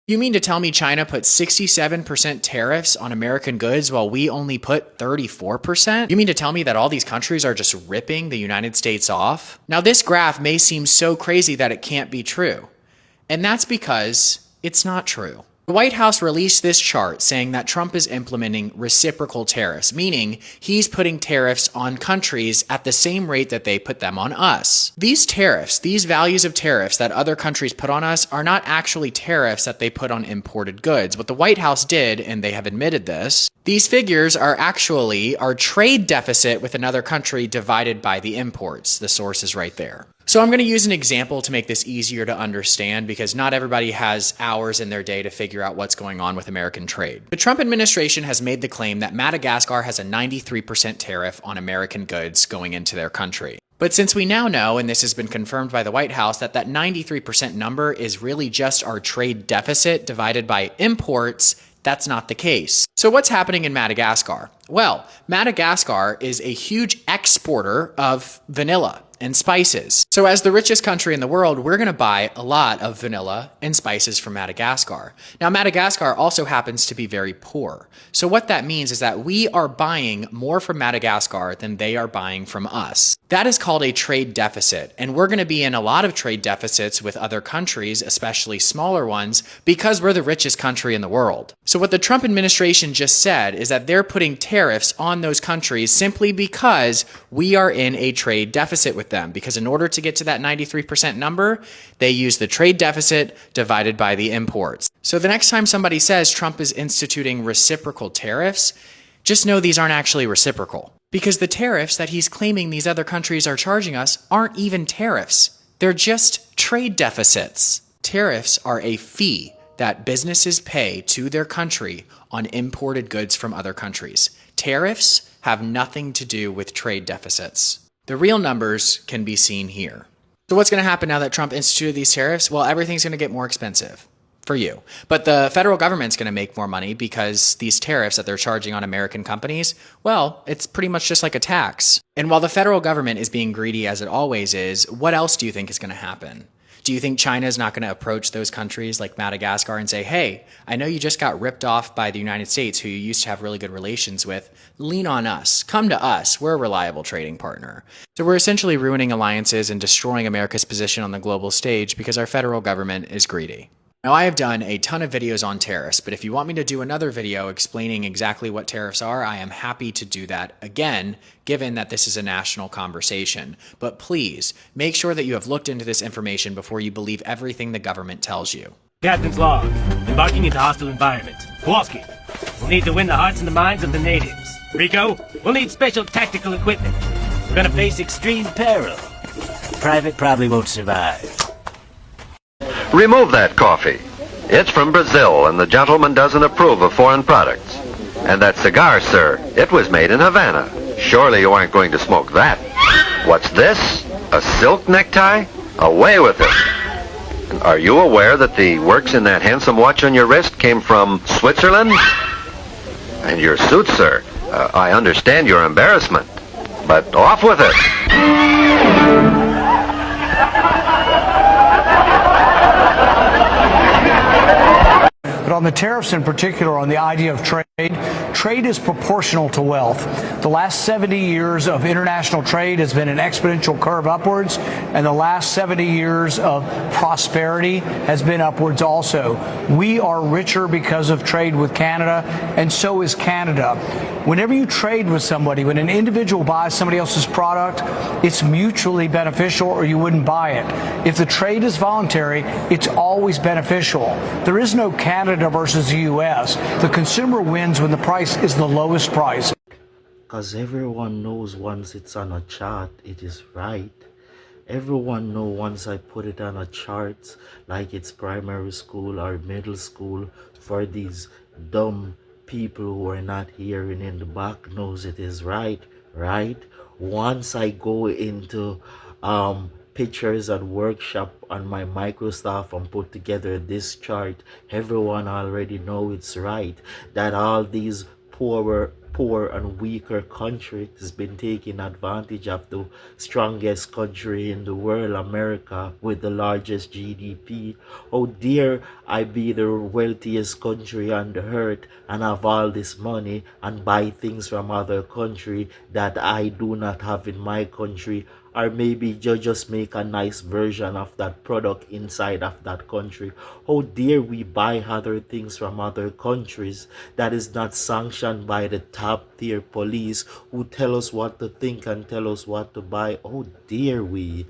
You mean to tell me China put 67% tariffs on American goods while we only put 34%? You mean to tell me that all these countries are just ripping the United States off? Now, this graph may seem so crazy that it can't be true. And that's because it's not true. The White House released this chart saying that Trump is implementing reciprocal tariffs, meaning he's putting tariffs on countries at the same rate that they put them on us. These tariffs, these values of tariffs that other countries put on us are not actually tariffs that they put on imported goods. What the White House did, and they have admitted this, these figures are actually our trade deficit with another country divided by the imports. The source is right there. So I'm going to use an example to make this easier to understand because not everybody has hours in their day to figure out what's going on with American trade. The Trump administration has made the claim that Madagascar has a 93% tariff on American goods going into their country. But since we now know, and this has been confirmed by the White House, that 93% number is really just our trade deficit divided by imports, that's not the case. So what's happening in Madagascar? Well, Madagascar is a huge exporter of vanilla and spices. So as the richest country in the world, we're going to buy a lot of vanilla and spices from Madagascar. Now, Madagascar also happens to be very poor. So what that means is that we are buying more from Madagascar than they are buying from us. That is called a trade deficit. And we're going to be in a lot of trade deficits with other countries, especially smaller ones, because we're the richest country in the world. So what the Trump administration just said is that they're putting tariffs on those countries simply because we are in a trade deficit with them. Because in order to get to that 93% number, they use the trade deficit divided by the imports. So the next time somebody says Trump is instituting reciprocal tariffs, just know these aren't actually reciprocal. Because the tariffs that he's claiming these other countries are charging us aren't even tariffs. They're just trade deficits. Tariffs are a fee that businesses pay to their country on imported goods from other countries. Tariffs have nothing to do with trade deficits. The real numbers can be seen here. So what's going to happen now that Trump instituted these tariffs? Well, everything's going to get more expensive for you. But the federal government's going to make more money because these tariffs that they're charging on American companies, well, it's pretty much just like a tax. And while the federal government is being greedy as it always is, what else do you think is going to happen? Do you think China is not going to approach those countries like Madagascar and say, hey, I know you just got ripped off by the United States, who you used to have really good relations with. Lean on us. Come to us. We're a reliable trading partner. So we're essentially ruining alliances and destroying America's position on the global stage because our federal government is greedy. Now, I have done a ton of videos on tariffs, but if you want me to do another video explaining exactly what tariffs are, I am happy to do that again, given that this is a national conversation. But please, make sure that you have looked into this information before you believe everything the government tells you. Captain's log. Embarking into hostile environment. Kowalski, we'll need to win the hearts and the minds of the natives. Rico, we'll need special tactical equipment. We're gonna face extreme peril. Private probably won't survive. Remove that coffee. It's from Brazil, and the gentleman doesn't approve of foreign products. And that cigar, sir, it was made in Havana. Surely you aren't going to smoke that. What's this? A silk necktie? Away with it. Are you aware that the works in that handsome watch on your wrist came from Switzerland? And your suit, sir, I understand your embarrassment, but off with it. But on the tariffs in particular, on the idea of trade is proportional to wealth. The last 70 years of international trade has been an exponential curve upwards, and the last 70 years of prosperity has been upwards also. We are richer because of trade with Canada, and so is Canada. Whenever you trade with somebody, when an individual buys somebody else's product, it's mutually beneficial or you wouldn't buy it. If the trade is voluntary, it's always beneficial. There is no Canada versus the U.S. The consumer wins when the price is the lowest price. Because everyone knows once it's on a chart, it is right. Everyone knows once I put it on a chart, like it's primary school or middle school, for these dumb people who are not hearing in the back knows it is right. Once I go into pictures at workshop on my Microsoft and put together this chart, everyone already know it's right. That all these poor and weaker country has been taking advantage of the strongest country in the world, America, with the largest GDP. How dare I be the wealthiest country on the earth and have all this money and buy things from other country that I do not have in my country, or maybe just make a nice version of that product inside of that country. How dare we buy other things from other countries that is not sanctioned by the top tier police who tell us what to think and tell us what to buy? How dare we?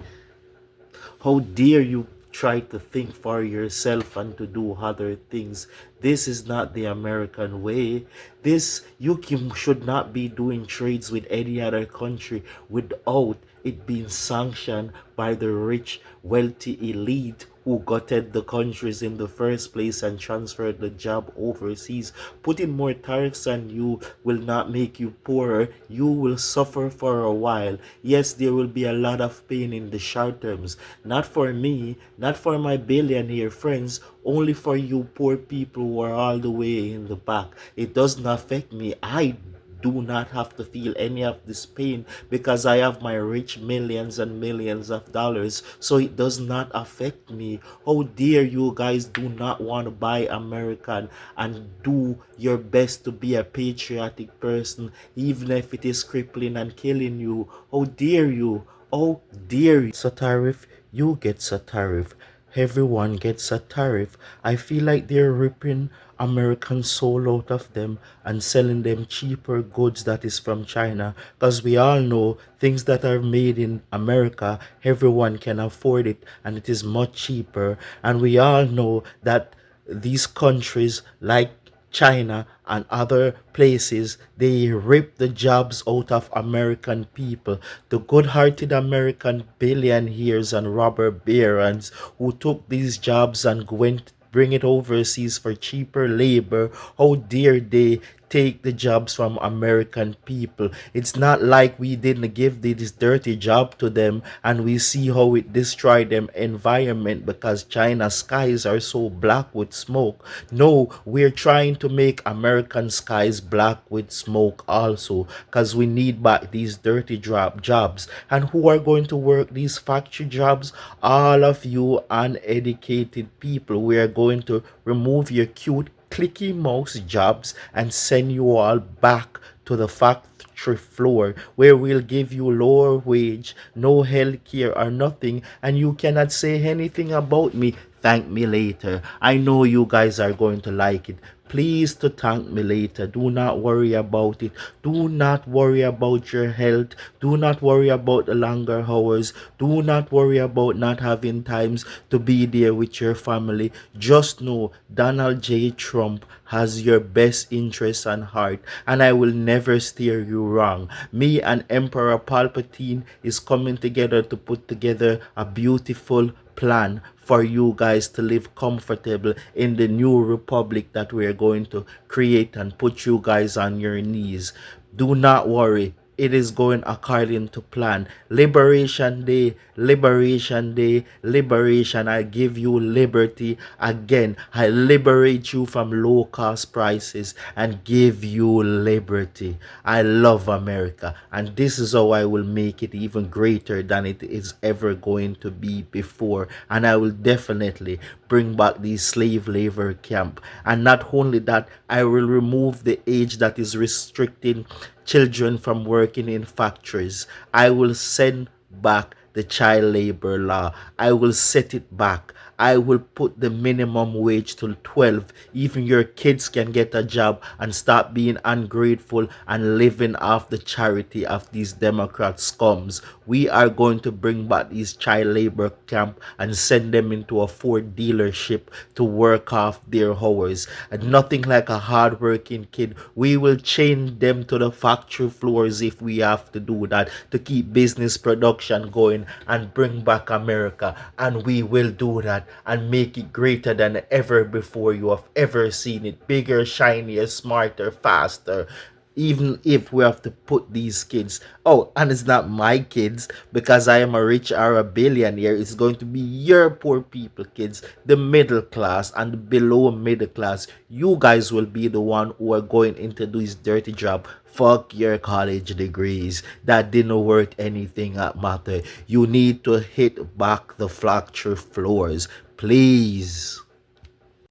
How dare you try to think for yourself and to do other things? This is not the American way. Should not be doing trades with any other country without it being sanctioned by the rich, wealthy elite who gutted the countries in the first place and transferred the job overseas. Putting more tariffs on you will not make you poorer. You will suffer for a while. Yes, there will be a lot of pain in the short terms. Not for me, not for my billionaire friends, only for you poor people who are all the way in the back. It doesn't affect me. I do not have to feel any of this pain because I have my rich millions and millions of dollars, so it does not affect me. How dare you guys do not want to buy American and do your best to be a patriotic person, even if it is crippling and killing you? How dare you? How dare you? So tariff, you get a tariff. Everyone gets a tariff. I feel like they're ripping American soul out of them and selling them cheaper goods that is from China, because we all know things that are made in America, everyone can afford it and it is much cheaper. And we all know that these countries like China and other places, they rip the jobs out of American people. The good-hearted American billionaires and robber barons who took these jobs and went bring it overseas for cheaper labor, how dare they take the jobs from American people? It's not like we didn't give this dirty job to them and we see how it destroyed them environment because China's skies are so black with smoke. No, we're trying to make American skies black with smoke also, because we need back these dirty jobs. And who are going to work these factory jobs? All of you uneducated people. We are going to remove your cute clicky mouse jobs and send you all back to the factory floor where we'll give you lower wage, no health care or nothing, and you cannot say anything about me. Thank me later. I know you guys are going to like it. Please to thank me later. Do not worry about it. Do not worry about your health. Do not worry about the longer hours. Do not worry about not having times to be there with your family. Just know Donald J. Trump has your best interests at heart, and I will never steer you wrong. Me and Emperor Palpatine is coming together to put together a beautiful plan for you guys to live comfortable in the new republic that we are going to create and put you guys on your knees. Do not worry. It is going according to plan. Liberation Day, Liberation Day, Liberation. I give you liberty again. I liberate you from low cost prices and give you liberty. I love America, and this is how I will make it even greater than it is ever going to be before. And I will definitely bring back the slave labor camp. And not only that, I will remove the age that is restricting children from working in factories. I will send back the child labor law. I will set it back. I will put the minimum wage to 12. Even your kids can get a job and stop being ungrateful and living off the charity of these Democrat scums. We are going to bring back these child labor camp and send them into a Ford dealership to work off their hours. And nothing like a hard-working kid. We will chain them to the factory floors if we have to do that to keep business production going and bring back America. And we will do that and make it greater than ever before you have ever seen it. Bigger, shinier, smarter, faster. even if we have to put these kids, oh, and it's not my kids because I am a rich or a billionaire, it's going to be your poor people kids, the middle class and the below middle class. You guys will be the one who are going into this dirty job. Fuck your college degrees. That didn't work anything at matter. You need to hit back the factory floors, please.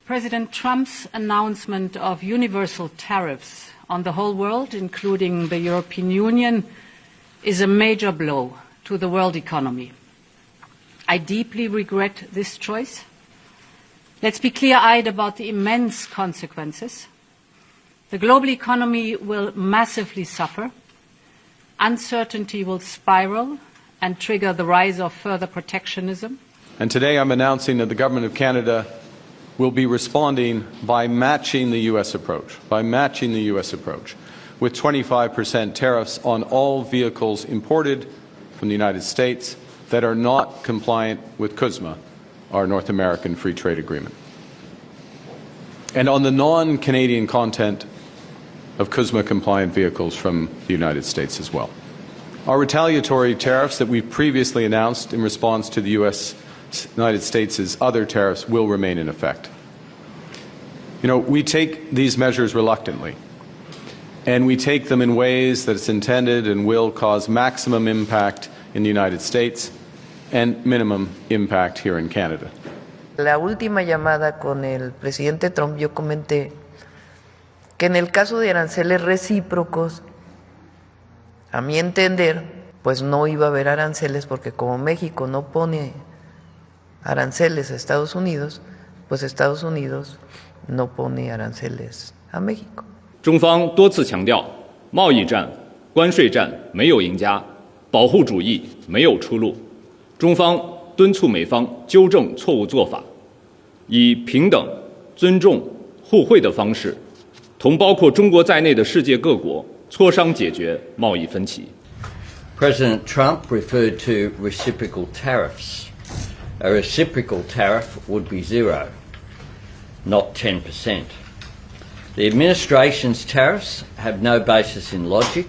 President Trump's announcement of universal tariffs on the whole world, including the European Union, is a major blow to the world economy. I deeply regret this choice. Let's be clear-eyed about the immense consequences. The global economy will massively suffer. Uncertainty will spiral and trigger the rise of further protectionism. And today I'm announcing that the Government of Canada will be responding by matching the U.S. approach, with 25% tariffs on all vehicles imported from the United States that are not compliant with CUSMA, our North American Free Trade Agreement, and on the non-Canadian content of CUSMA-compliant vehicles from the United States as well. Our retaliatory tariffs that we previously announced in response to the United States' other tariffs will remain in effect. You know, we take these measures reluctantly, and we take them in ways that it's intended and will cause maximum impact in the United States and minimum impact here in Canada. La última llamada con el presidente Trump yo comenté que en el caso de aranceles recíprocos, a mi entender, pues no iba a haber aranceles porque como México no pone aranceles a Estados Unidos, pues Estados Unidos no pone aranceles a México. 中方多次强调，贸易战、关税战没有赢家，保护主义没有出路。中方敦促美方纠正错误做法，以平等、尊重、互惠的方式，同包括中国在内的世界各国磋商解决贸易分歧。President Trump referred to reciprocal tariffs. A reciprocal tariff would be 0, not 10%. The administration's tariffs have no basis in logic,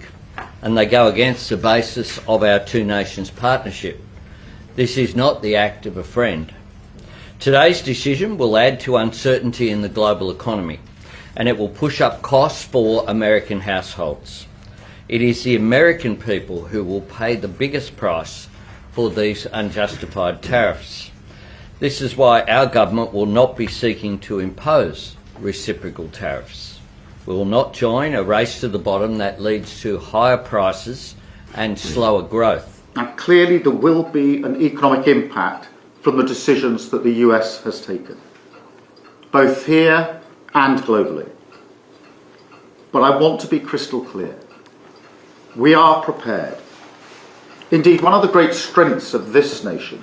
and they go against the basis of our two nations partnership. This is not the act of a friend. Today's decision will add to uncertainty in the global economy, and it will push up costs for American households. It is the American people who will pay the biggest price for these unjustified tariffs. This is why our government will not be seeking to impose reciprocal tariffs. We will not join a race to the bottom that leads to higher prices and slower growth. Now, clearly there will be an economic impact from the decisions that the US has taken, both here and globally. But I want to be crystal clear. We are prepared. Indeed, one of the great strengths of this nation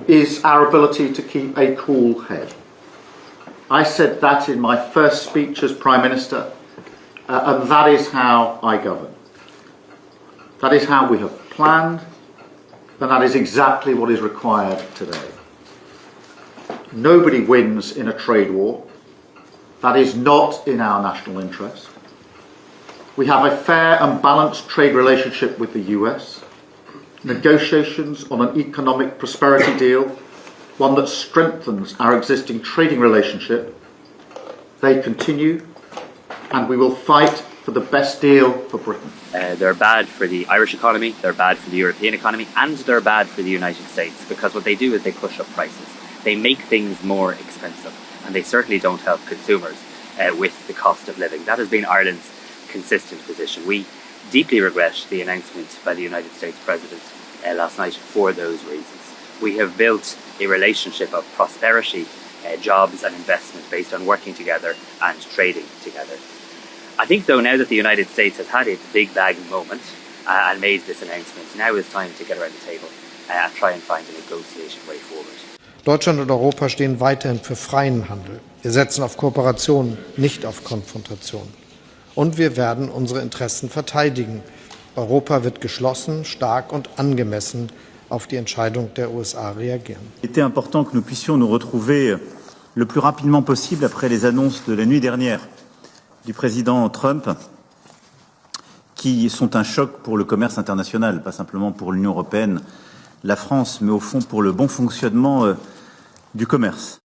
is our ability to keep a cool head. I said that in my first speech as Prime Minister, and that is how I govern. That is how we have planned, and that is exactly what is required today. Nobody wins in a trade war. That is not in our national interest. We have a fair and balanced trade relationship with the US. Negotiations on an economic prosperity deal, one that strengthens our existing trading relationship. They continue, and we will fight for the best deal for Britain. They're bad for the Irish economy, they're bad for the European economy, and they're bad for the United States, because what they do is they push up prices. They make things more expensive, and they certainly don't help consumers with the cost of living. That has been Ireland's consistent position. We deeply regret the announcement by the United States President last night for those reasons. We have built a relationship of prosperity, jobs and investment based on working together and trading together. I think, though, now that the United States has had its big bag moment and made this announcement, now is time to get around the table and try and find a negotiation way forward. Deutschland und Europa stehen weiterhin für freien Handel. Wir setzen auf Kooperation, nicht auf Konfrontation. Und wir werden unsere Interessen verteidigen. Europa wird geschlossen, stark und angemessen auf die Entscheidung der USA reagieren. Il était important que nous puissions nous retrouver le plus rapidement possible après les annonces de la nuit dernière du président Trump qui sont un choc pour le commerce international, pas simplement pour l'Union européenne, la France, mais au fond pour le bon fonctionnement du commerce.